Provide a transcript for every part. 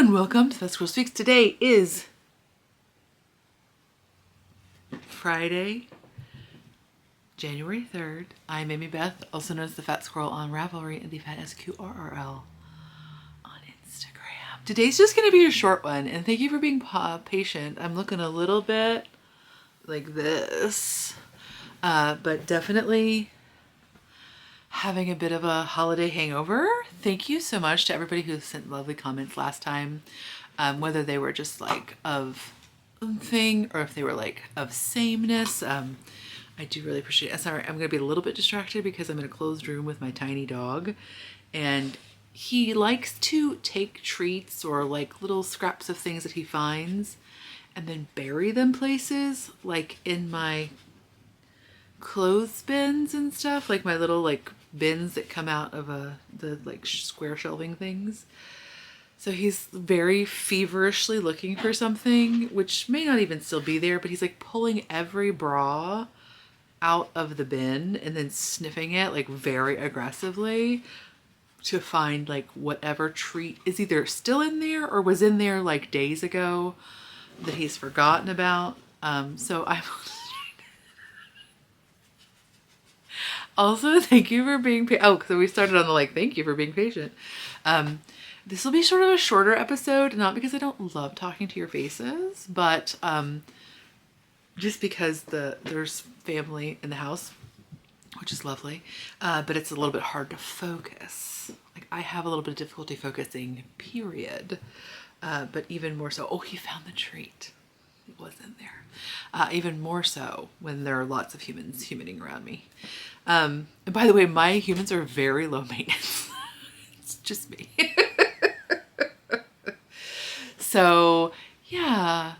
and welcome to Scoooooooooodie Speaks. Today is Friday, January 3rd. I'm Amy Beth, also known as the Fat Squirrel on Ravelry and the Fat SQRRL on Instagram. Today's just going to be a short one, and thank you for being patient. I'm looking a little bit like this, but definitely having a bit of a holiday hangover. Thank you so much to everybody who sent lovely comments last time, whether they were just like of thing or if they were like of sameness. I do really appreciate it. Sorry, I'm gonna be a little bit distracted because I'm in a closed room with my tiny dog, and he likes to take treats or like little scraps of things that he finds and then bury them places, like in my clothes bins and stuff, like my little like bins that come out of the like square shelving things. So he's very feverishly looking for something, which may not even still be there, but he's like pulling every bra out of the bin and then sniffing it like very aggressively to find like whatever treat is either still in there or was in there like days ago that he's forgotten about. So I'm also, thank you for being patient. Oh, so we started on the like, thank you for being patient. This will be sort of a shorter episode, not because I don't love talking to your faces, but just because there's family in the house, which is lovely, but it's a little bit hard to focus. Like I have a little bit of difficulty focusing, period. But even more so, oh, he found the treat. It was in there. Even more so when there are lots of humans humaning around me. And by the way, my humans are very low maintenance. It's just me. So yeah.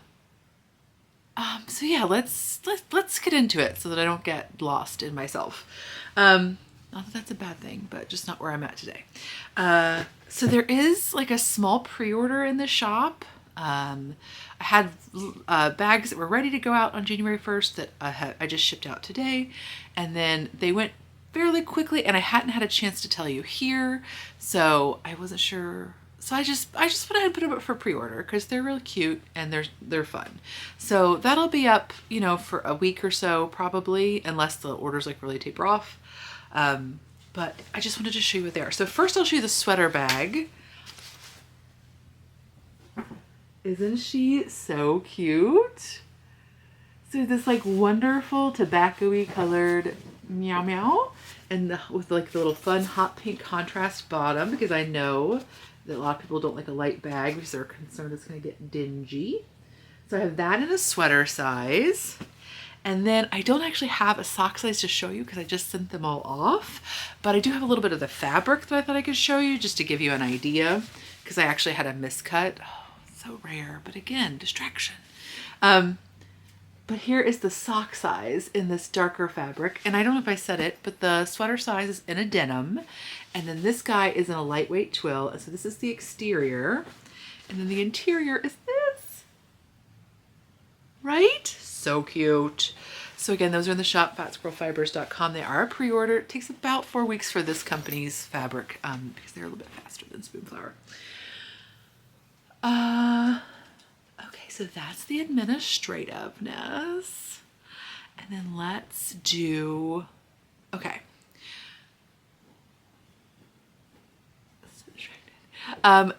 Let's get into it so that I don't get lost in myself. Not that that's a bad thing, but just not where I'm at today. So there is like a small pre-order in the shop. I had bags that were ready to go out on January 1st that I just shipped out today, and then they went fairly quickly, and I hadn't had a chance to tell you here, so I wasn't sure. So I just went ahead and put them up for pre-order because they're really cute and they're fun. So that'll be up, you know, for a week or so probably, unless the orders like really taper off. But I just wanted to show you what they are. So first I'll show you the sweater bag. Isn't she so cute? So this like wonderful tobacco-y colored meow meow, and with like the little fun hot pink contrast bottom, because I know that a lot of people don't like a light bag because they're concerned it's going to get dingy. So I have that in a sweater size. And then I don't actually have a sock size to show you because I just sent them all off, but I do have a little bit of the fabric that I thought I could show you just to give you an idea, because I actually had a miscut. So rare, but again, distraction. But here is the sock size in this darker fabric. And I don't know if I said it, but the sweater size is in a denim. And then this guy is in a lightweight twill. And so this is the exterior. And then the interior is this. Right? So cute. So again, those are in the shop, fatsquirrelfibers.com. They are a pre-order. It takes about 4 weeks for this company's fabric because they're a little bit faster than Spoonflower. Okay, so that's the administrativeness. And then let's do, okay.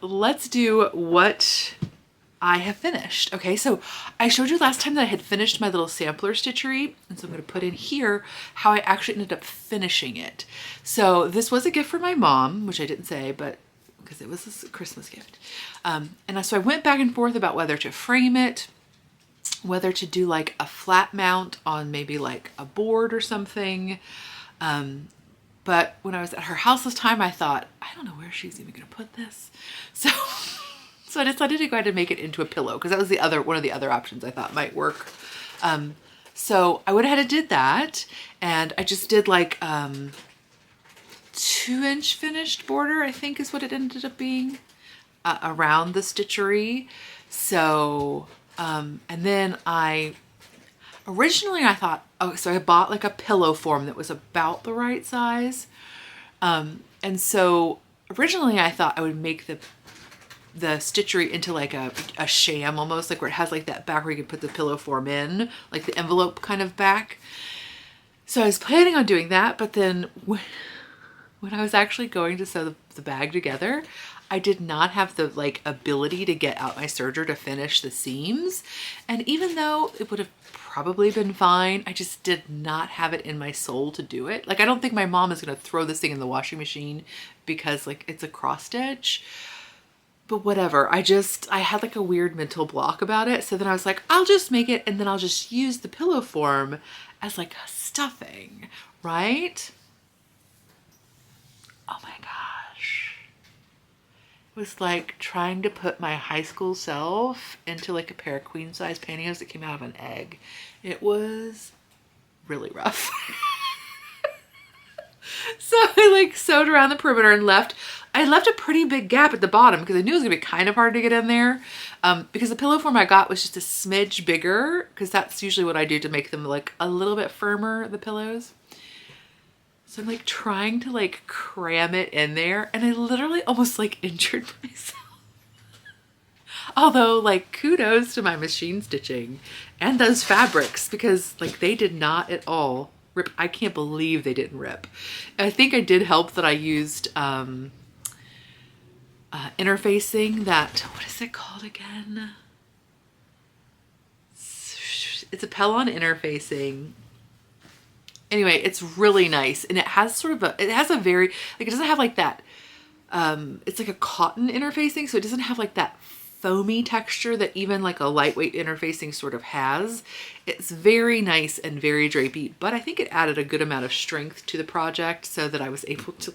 Let's do what I have finished. Okay, so I showed you last time that I had finished my little sampler stitchery, and so I'm going to put in here how I actually ended up finishing it. So this was a gift for my mom, which I didn't say, but because it was a Christmas gift. And so I went back and forth about whether to frame it, whether to do like a flat mount on maybe like a board or something. But when I was at her house this time, I thought, I don't know where she's even gonna put this. So I decided to go ahead and make it into a pillow, because that was one of the other options I thought might work. So I went ahead and did that, and I just did like 2-inch finished border, I think is what it ended up being, around the stitchery. So, and then originally I thought, oh, so I bought like a pillow form that was about the right size. And so originally I thought I would make the the stitchery into like a sham almost, like where it has like that back where you can put the pillow form in, like the envelope kind of back. So I was planning on doing that, but then when I was actually going to sew the bag together, I did not have the like ability to get out my serger to finish the seams. And even though it would have probably been fine, I just did not have it in my soul to do it. Like, I don't think my mom is going to throw this thing in the washing machine because like it's a cross stitch, but whatever. I had like a weird mental block about it. So then I was like, I'll just make it and then I'll just use the pillow form as like a stuffing, right? Oh my gosh. It was like trying to put my high school self into like a pair of queen size pantyhose that came out of an egg. It was really rough. So I like sewed around the perimeter and I left a pretty big gap at the bottom because I knew it was gonna be kind of hard to get in there, because the pillow form I got was just a smidge bigger, because that's usually what I do to make them like a little bit firmer, the pillows. So I'm like trying to like cram it in there, and I literally almost like injured myself. Although, like, kudos to my machine stitching and those fabrics, because like they did not at all rip. I can't believe they didn't rip. I think I did help that I used interfacing that, what is it called again? It's a Pellon interfacing. Anyway, it's really nice, and it has sort of it has a very, like, it doesn't have like that, it's like a cotton interfacing, so it doesn't have like that foamy texture that even like a lightweight interfacing sort of has. It's very nice and very drapey, but I think it added a good amount of strength to the project so that I was able to,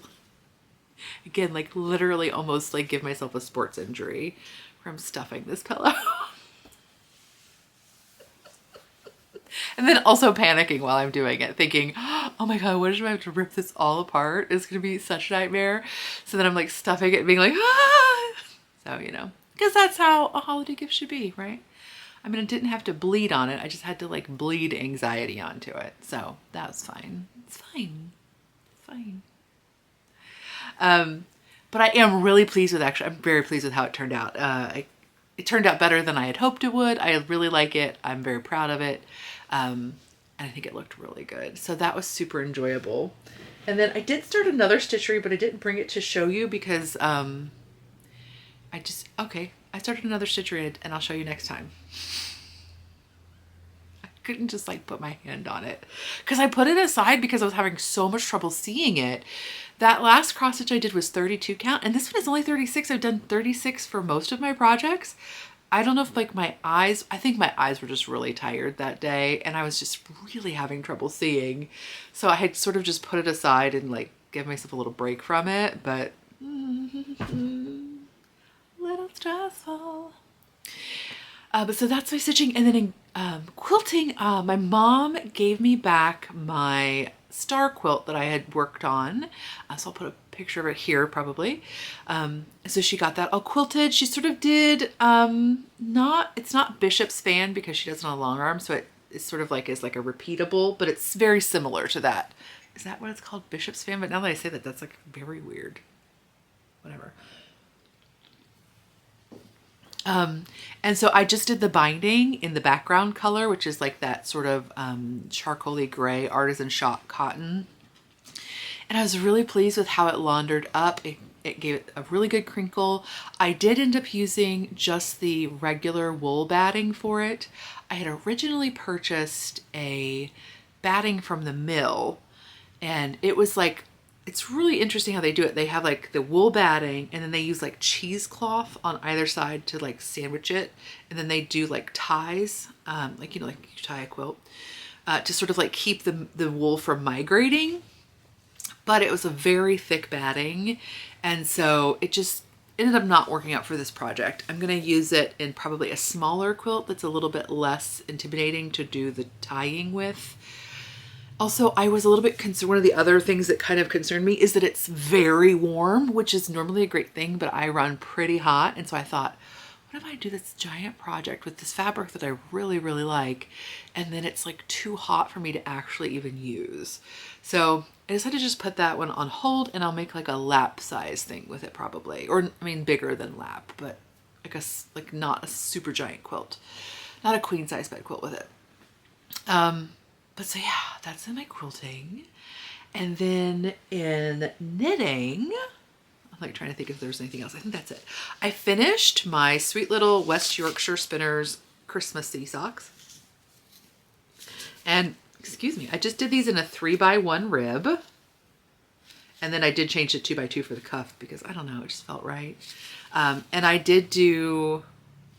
again, like literally almost like give myself a sports injury from stuffing this pillow. And then also panicking while I'm doing it, thinking, oh my God, what if I have to rip this all apart? It's gonna be such a nightmare. So then I'm like stuffing it and being like, ah! So, you know, because that's how a holiday gift should be, right? I mean, I didn't have to bleed on it. I just had to like bleed anxiety onto it. So that was fine. It's fine. It's fine. But I am really pleased with, actually, I'm very pleased with how it turned out. It turned out better than I had hoped it would. I really like it. I'm very proud of it. And I think it looked really good. So that was super enjoyable. And then I did start another stitchery, but I didn't bring it to show you because I started another stitchery and I'll show you next time. I couldn't just like put my hand on it because I put it aside because I was having so much trouble seeing it. That last cross stitch I did was 32 count, and this one is only 36. I've done 36 for most of my projects. I don't know if like I think my eyes were just really tired that day and I was just really having trouble seeing. So I had sort of just put it aside and like give myself a little break from it, but little stressful. But so that's my stitching. And then in quilting, my mom gave me back my star quilt that I had worked on. So I'll put a picture of it here probably. So she got that all quilted. She sort of did, it's not bishop span because she does it on a long arm. So it's sort of like is like a repeatable, but it's very similar to that. Is that what it's called? Bishop span? But now that I say that, that's like very weird. Whatever. And so I just did the binding in the background color, which is like that sort of charcoaly gray artisan shot cotton. And I was really pleased with how it laundered up. It gave it a really good crinkle. I did end up using just the regular wool batting for it. I had originally purchased a batting from the mill, and it was like, it's really interesting how they do it. They have like the wool batting, and then they use like cheesecloth on either side to like sandwich it. And then they do like ties, like, you know, like you tie a quilt, to sort of like keep the wool from migrating. But it was a very thick batting. And so it just ended up not working out for this project. I'm going to use it in probably a smaller quilt that's a little bit less intimidating to do the tying with. Also, I was a little bit concerned. One of the other things that kind of concerned me is that it's very warm, which is normally a great thing, but I run pretty hot. And so I thought, what if I do this giant project with this fabric that I really, really like, and then it's like too hot for me to actually even use? So I decided to just put that one on hold, and I'll make like a lap size thing with it probably. Or, I mean, bigger than lap, but like not a super giant quilt, not a queen size bed quilt with it. But so yeah, that's in my quilting. And then in knitting, I'm like trying to think if there's anything else. I think that's it. I finished my sweet little West Yorkshire Spinners Christmas City socks. And excuse me, I just did these in a 3x1 rib. And then I did change it 2x2 for the cuff because I don't know, it just felt right. And I did do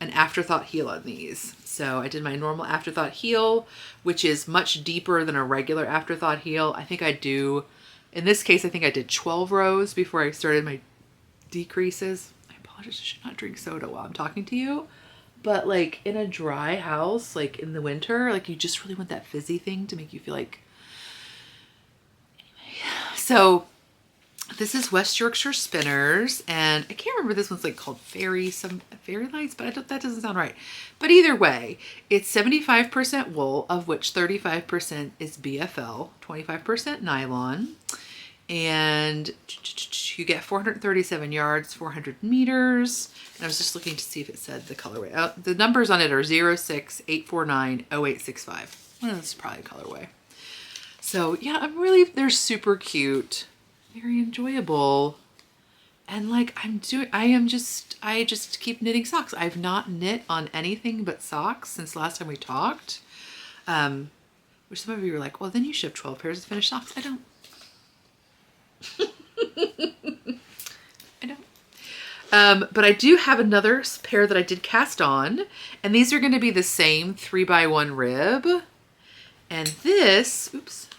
an afterthought heel on these. So I did my normal afterthought heel, which is much deeper than a regular afterthought heel. I think I do, in this case, I think I did 12 rows before I started my decreases. I apologize, I should not drink soda while I'm talking to you. But like in a dry house, like in the winter, like you just really want that fizzy thing to make you feel like, anyway. So this is West Yorkshire Spinners, and I can't remember, this one's like called Fairy Lights, but that doesn't sound right. But either way, it's 75% wool, of which 35% is BFL, 25% nylon, and you get 437 yards, 400 meters. And I was just looking to see if it said the colorway. The numbers on it are 068490865. Well, this is probably a colorway. So yeah, they're super cute. Very enjoyable. And like I just keep knitting socks. I've not knit on anything but socks since last time we talked. Which some of you were like, well, then you should have 12 pairs of finished socks. I don't. I don't. But I do have another pair that I did cast on, and these are going to be the same 3x1 rib. And this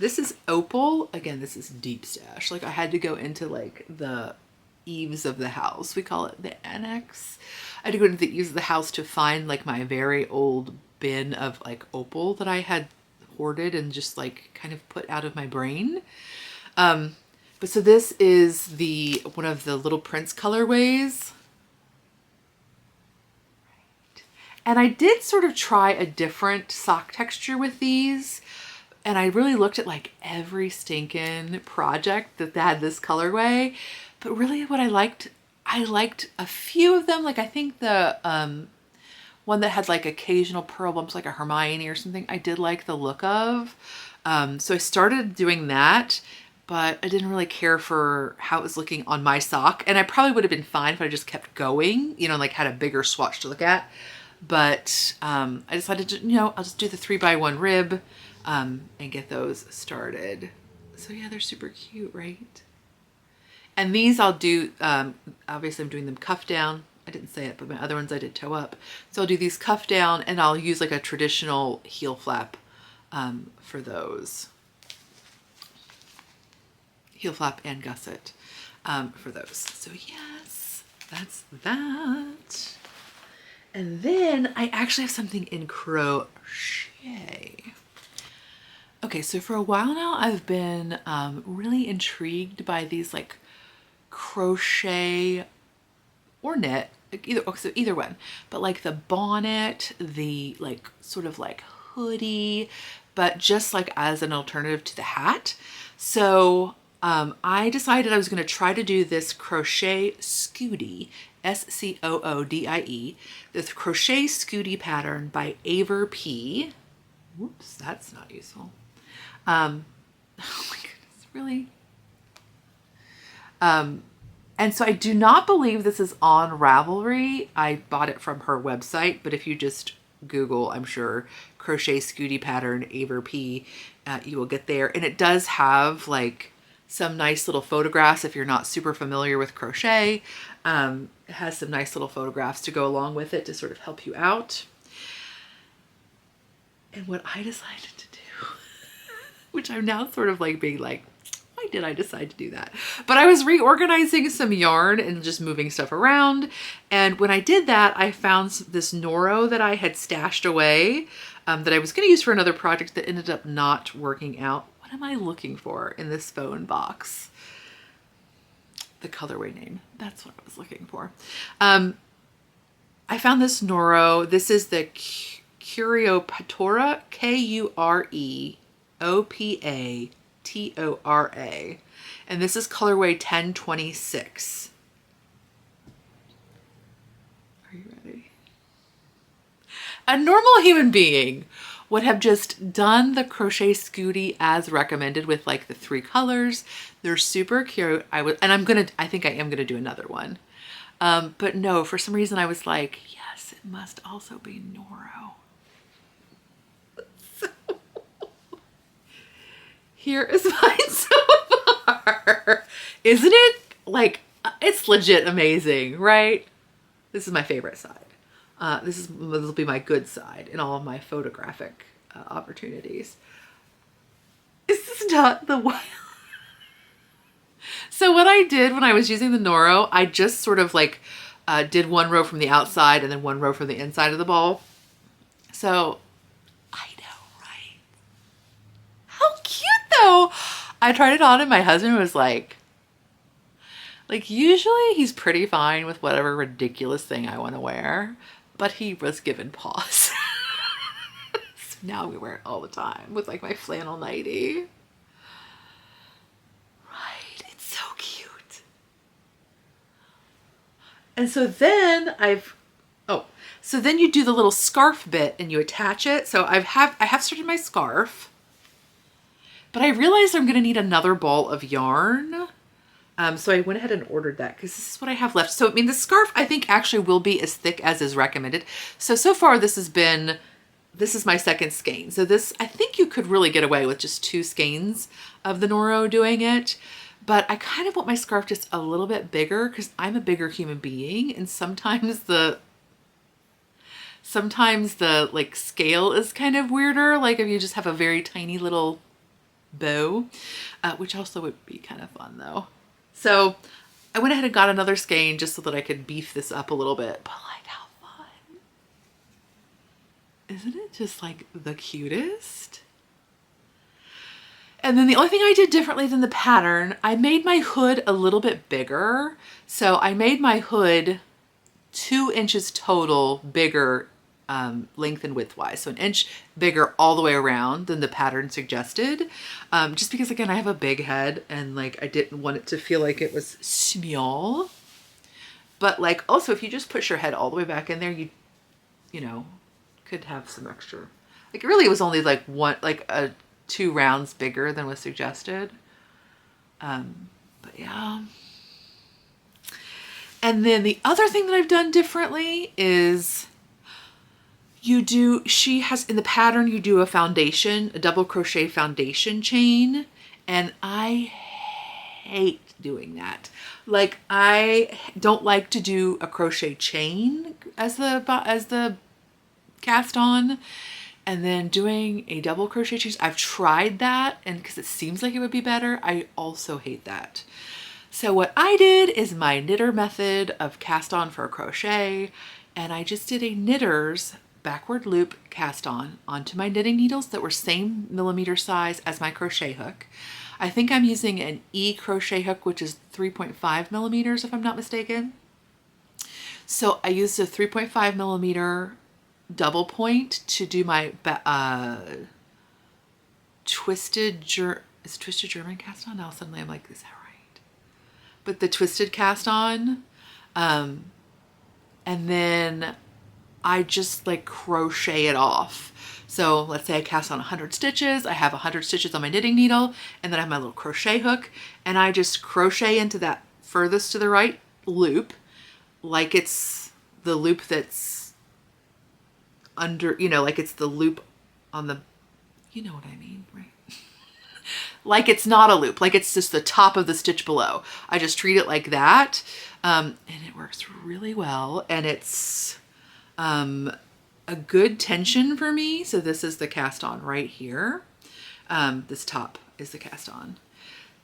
is opal. Again, this is deep stash. Like I had to go into like the eaves of the house. We call it the annex. I had to go into the eaves of the house to find like my very old bin of like opal that I had hoarded and just like kind of put out of my brain. But so this is one of the Little Prince colorways. And I did sort of try a different sock texture with these. And I really looked at like every stinking project that had this colorway. But really what I liked a few of them. Like I think the one that had like occasional pearl bumps, like a Hermione or something, I did like the look of. So I started doing that, but I didn't really care for how it was looking on my sock. And I probably would have been fine if I just kept going, you know, like had a bigger swatch to look at. But I decided to, you know, I'll just do the 3x1 rib and get those started. So yeah, they're super cute, right? And these I'll do, obviously I'm doing them cuff down. I didn't say it, but my other ones I did toe up. So I'll do these cuff down, and I'll use like a traditional heel flap for those. Heel flap and gusset for those. So yes, that's that. And then I actually have something in crochet. Okay, so for a while now, I've been really intrigued by these like crochet or knit, either one, but like the bonnet, the like sort of like hoodie, but just like as an alternative to the hat. So I decided I was going to try to do this Crochet Scoooooooodie, Scoodie, this Crochet Scoooooooodie pattern by Aver P. Whoops, that's not useful. Oh my goodness, really? And so I do not believe this is on Ravelry. I bought it from her website, but if you just Google, I'm sure, Crochet Scoooooooodie pattern Aver P, you will get there. And it does have like some nice little photographs if you're not super familiar with crochet. It has some nice little photographs to go along with it to sort of help you out. And what I decided to do, which I'm now sort of like being like, why did I decide to do that? But I was reorganizing some yarn and just moving stuff around. And when I did that, I found this Noro that I had stashed away that I was going to use for another project that ended up not working out. What am I looking for in this phone box? The colorway name. That's what I was looking for. I found this Noro. This is the Kuriopatora, Kuropatora. And this is colorway 1026. Are you ready? A normal human being would have just done the crochet Scoooooooodie as recommended with like the 3 colors. They're super cute. I think I am gonna do another one. But no, for some reason I was like, yes, it must also be Noro. So, here is mine so far. Isn't it like, it's legit amazing, right? This is my favorite side. This will be my good side in all of my photographic opportunities. Is this not the one? So what I did when I was using the Noro, I just sort of like did 1 row from the outside and then 1 row from the inside of the ball. So I know, right? How cute though. I tried it on and my husband was like usually he's pretty fine with whatever ridiculous thing I want to wear, but he was given pause. So now we wear it all the time with like my flannel nightie. Right, it's so cute. And so then so then you do the little scarf bit and you attach it. So I have started my scarf, but I realized I'm gonna need another ball of yarn. So I went ahead and ordered that because this is what I have left. So, I mean, the scarf I think actually will be as thick as is recommended. So far this is my 2nd skein. So this, I think you could really get away with just 2 skeins of the Noro doing it. But I kind of want my scarf just a little bit bigger because I'm a bigger human being. And sometimes the like scale is kind of weirder. Like if you just have a very tiny little bow, which also would be kind of fun though. So I went ahead and got another skein just so that I could beef this up a little bit. But like, how fun. Isn't it just like the cutest? And then the only thing I did differently than the pattern, I made my hood a little bit bigger. So I made my hood 2 inches total bigger length and width wise. So 1 inch bigger all the way around than the pattern suggested. Just because again, I have a big head and like, I didn't want it to feel like it was small. But like, also if you just push your head all the way back in there, you know, could have some extra, like really it was only like 2 rounds bigger than was suggested. But yeah. And then the other thing that I've done differently is she has in the pattern, you do a foundation, a double crochet foundation chain. And I hate doing that. Like I don't like to do a crochet chain as the cast on. And then doing a double crochet chain. I've tried that and because it seems like it would be better, I also hate that. So what I did is my knitter method of cast on for a crochet, and I just did a knitter's backward loop cast on onto my knitting needles that were same millimeter size as my crochet hook. I think I'm using an E crochet hook, which is 3.5 millimeters if I'm not mistaken. So I used a 3.5 millimeter double point to do my twisted German cast on. Now suddenly I'm like, is that right? But the twisted cast on, and then I just like crochet it off. So let's say I cast on 100 stitches. I have 100 stitches on my knitting needle, and then I have my little crochet hook, and I just crochet into that furthest to the right loop, like it's the loop that's under, you know, like it's the loop on the, you know what I mean, right? Like it's not a loop, like it's just the top of the stitch below. I just treat it like that, and it works really well, and it's a good tension for me. So this is the cast on right here. This top is the cast on.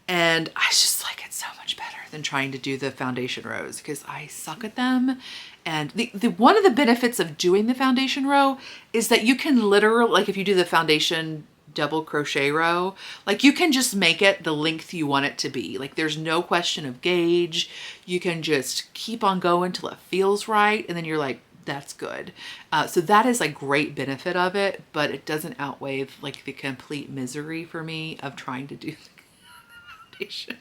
And I just like it so much better than trying to do the foundation rows because I suck at them. And one of the benefits of doing the foundation row is that you can literally, like if you do the foundation double crochet row, like you can just make it the length you want it to be. Like there's no question of gauge. You can just keep on going till it feels right. And then you're like, that's good. So that is a great benefit of it, but it doesn't outweigh like the complete misery for me of trying to do the foundation.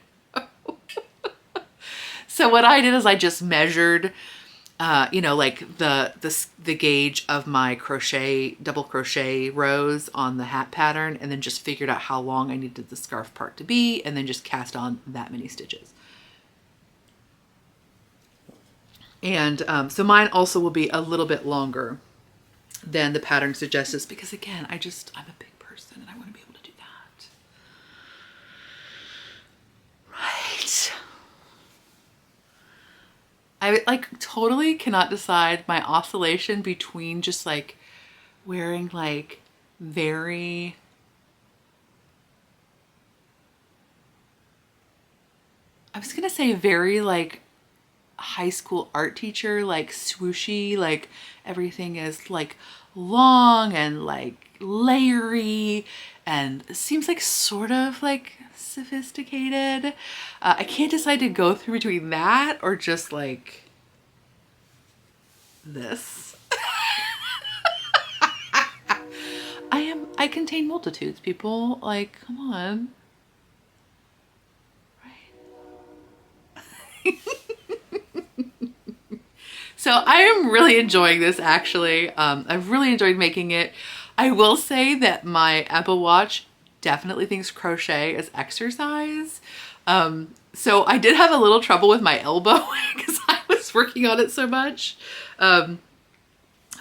So what I did is I just measured you know, like the gauge of my double crochet rows on the hat pattern, and then just figured out how long I needed the scarf part to be, and then just cast on that many stitches. And so mine also will be a little bit longer than the pattern suggests, because again, I'm a big person and I want to be able to do that. Right. I like totally cannot decide my oscillation between just like wearing like very I was gonna say very like high school art teacher, like swooshy, like everything is like long and like layery and seems like sort of like sophisticated. I can't decide to go through between that or just like this. I contain multitudes, people. Like, come on. Right? So I am really enjoying this, actually. I've really enjoyed making it. I will say that my Apple Watch definitely thinks crochet is exercise. So I did have a little trouble with my elbow because I was working on it so much.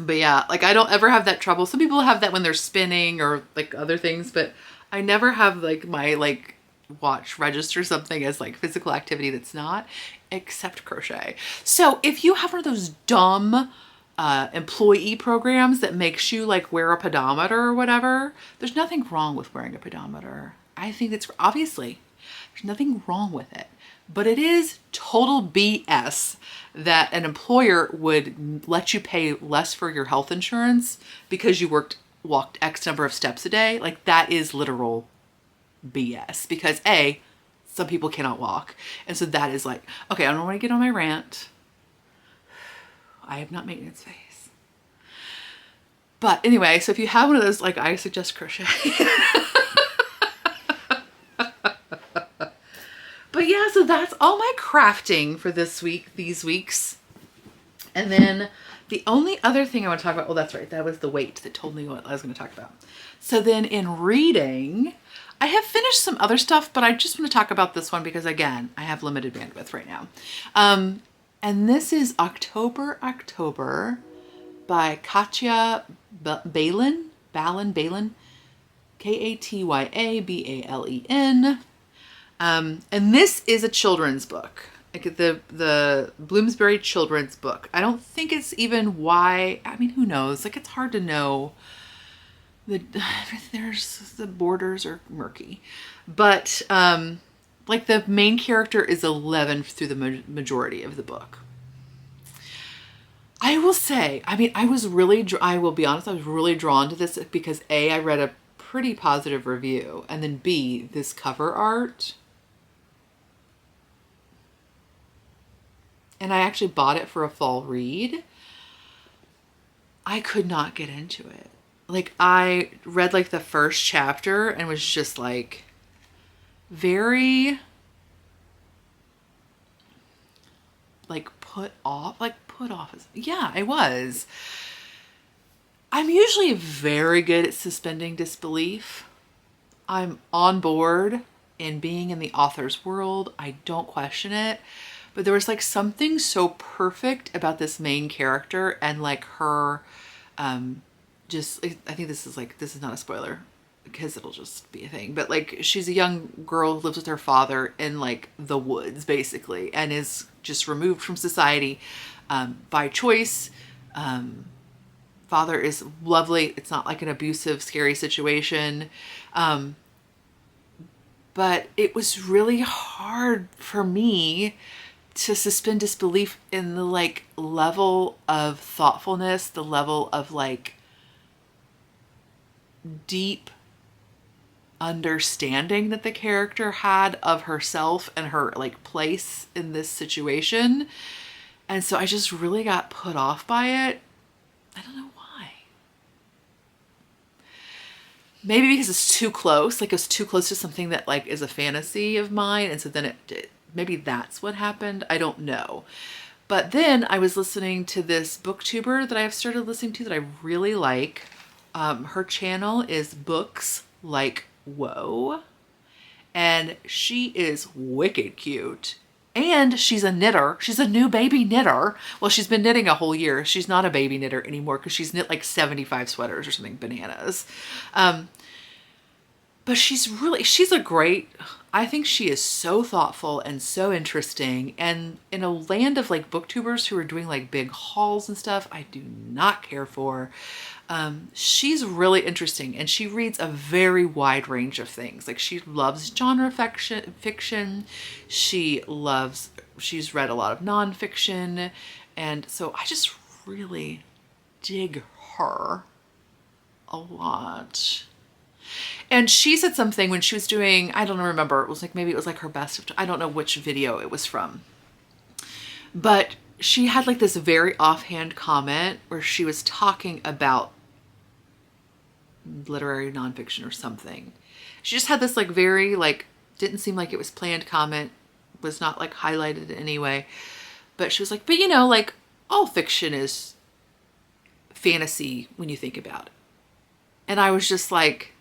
But yeah, like I don't ever have that trouble. Some people have that when they're spinning or like other things, but I never have like my like watch register something as like physical activity that's not, except crochet. So if you have one of those dumb employee programs that makes you like wear a pedometer or whatever, there's nothing wrong with wearing a pedometer. I think it's obviously there's nothing wrong with it, but it is total BS that an employer would let you pay less for your health insurance because you walked X number of steps a day. Like that is literal BS, because A, some people cannot walk. And so that is like, okay, I don't want to get on my rant. I have not maintenance face. But anyway, so if you have one of those, like I suggest crochet. But yeah, so that's all my crafting for this week, these weeks. And then the only other thing I want to talk about, oh, that's right. That was the weight that told me what I was going to talk about. So then in reading, I have finished some other stuff, but I just want to talk about this one because, again, I have limited bandwidth right now. And this is October by Katya Balen, Katyabalen. And this is a children's book, like the Bloomsbury children's book. I don't think it's even I mean, who knows? Like, it's hard to know. The borders are murky, but like the main character is 11 through the majority of the book. I will say, I mean, I will be honest, I was really drawn to this because A, I read a pretty positive review, and then B, this cover art. And I actually bought it for a fall read. I could not get into it. Like I read like the first chapter and was just like very like put off. Yeah, I was. I'm usually very good at suspending disbelief. I'm on board in being in the author's world. I don't question it. But there was like something so perfect about this main character and like her just, I think this is not a spoiler because it'll just be a thing, but like she's a young girl who lives with her father in like the woods basically and is just removed from society by choice. Father is lovely. It's not like an abusive, scary situation. But it was really hard for me to suspend disbelief in the like level of thoughtfulness, the level of like deep understanding that the character had of herself and her like place in this situation. And so I just really got put off by it. I don't know why. Maybe because it's too close, like it's too close to something that like is a fantasy of mine. And so then maybe that's what happened. I don't know. But then I was listening to this booktuber that I've started listening to that I really like. Her channel is Books Like Whoa. And she is wicked cute. And she's a knitter. She's a new baby knitter. Well, she's been knitting a whole year. She's not a baby knitter anymore because she's knit like 75 sweaters or something bananas. But she's a great, I think she is so thoughtful and so interesting. And in a land of like booktubers who are doing like big hauls and stuff, I do not care for. She's really interesting and she reads a very wide range of things. Like she loves genre fiction. She's read a lot of nonfiction. And so I just really dig her a lot. And she said something when she was doing, I don't remember, it was like, maybe it was like her best of, I don't know which video it was from. But she had like this very offhand comment where she was talking about literary nonfiction or something. She just had this like very like, didn't seem like it was planned comment, was not like highlighted in any way. But she was like, but you know, like all fiction is fantasy when you think about it. And I was just like,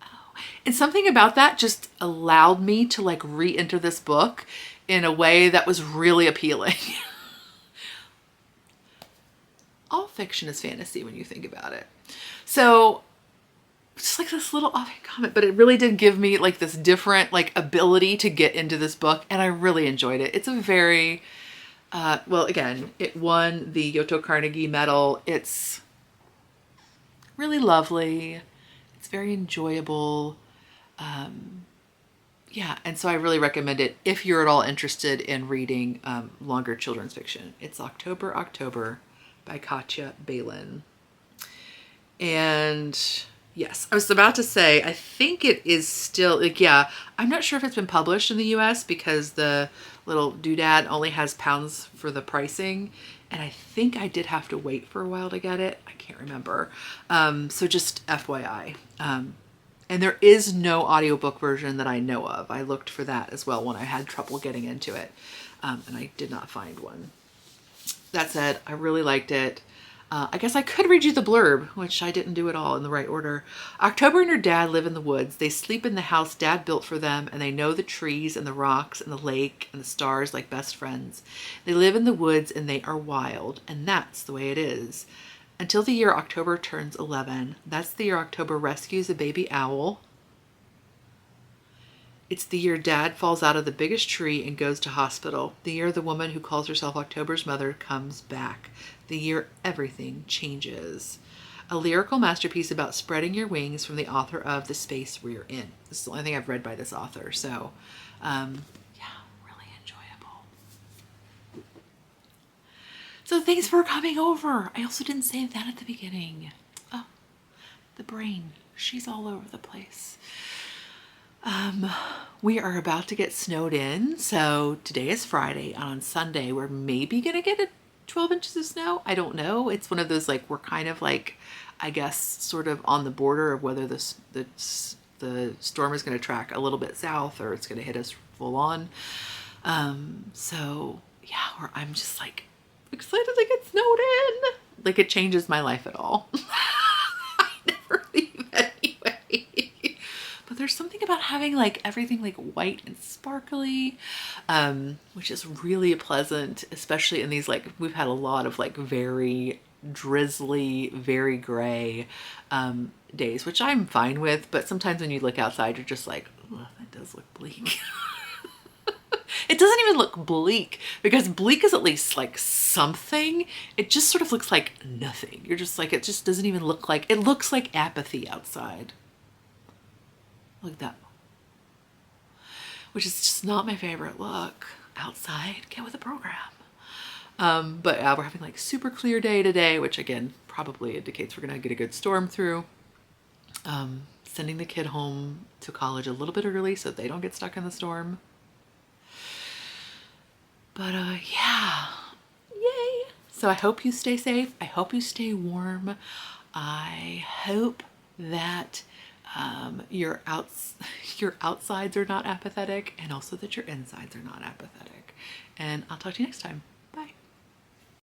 oh. And something about that just allowed me to like re-enter this book in a way that was really appealing. All fiction is fantasy when you think about it. So just like this little offhand comment, but it really did give me like this different like ability to get into this book. And I really enjoyed it. It's a very, well, again, it won the Yoto Carnegie Medal. It's really lovely. It's very enjoyable. Yeah, and so I really recommend it if you're at all interested in reading longer children's fiction. It's October by Katja Balin. And yes, I was about to say, I think it is still, like, yeah, I'm not sure if it's been published in the US because the little doodad only has pounds for the pricing. And I think I did have to wait for a while to get it. I can't remember. So just FYI. And there is no audiobook version that I know of. I looked for that as well when I had trouble getting into it. And I did not find one. That said, I really liked it. I guess I could read you the blurb, which I didn't do at all in the right order. October and her dad live in the woods. They sleep in the house Dad built for them, and they know the trees and the rocks and the lake and the stars like best friends. They live in the woods and they are wild, and that's the way it is. Until the year October turns 11. That's the year October rescues a baby owl. It's the year Dad falls out of the biggest tree and goes to hospital. The year the woman who calls herself October's mother comes back. The year everything changes. A lyrical masterpiece about spreading your wings from the author of The Space We're In. This is the only thing I've read by this author. So, yeah, really enjoyable. So thanks for coming over. I also didn't say that at the beginning. Oh, the brain. She's all over the place. We are about to get snowed in. So today is Friday. On Sunday, we're maybe going to get 12 inches of snow. I don't know. It's one of those, like, we're kind of like, I guess, sort of on the border of whether the storm is going to track a little bit south or it's going to hit us full on. So yeah, I'm just like excited to get snowed in. Like, it changes my life at all. I never leave anyway. But there's something about having like everything like white and sparkly, which is really pleasant, especially in these, like, we've had a lot of like very drizzly, very gray days, which I'm fine with. But sometimes when you look outside, you're just like, oh, that does look bleak. It doesn't even look bleak, because bleak is at least like something. It just sort of looks like nothing. You're just like, it just doesn't even look like, it looks like apathy outside. Look at that. Which is just not my favorite look outside. Get with the program. But we're having like super clear day today, which again probably indicates we're gonna get a good storm through. Sending the kid home to college a little bit early so they don't get stuck in the storm. But yeah, yay. So I hope you stay safe. I hope you stay warm. I hope that your outsides are not apathetic, and also that your insides are not apathetic. and I'll talk to you next time.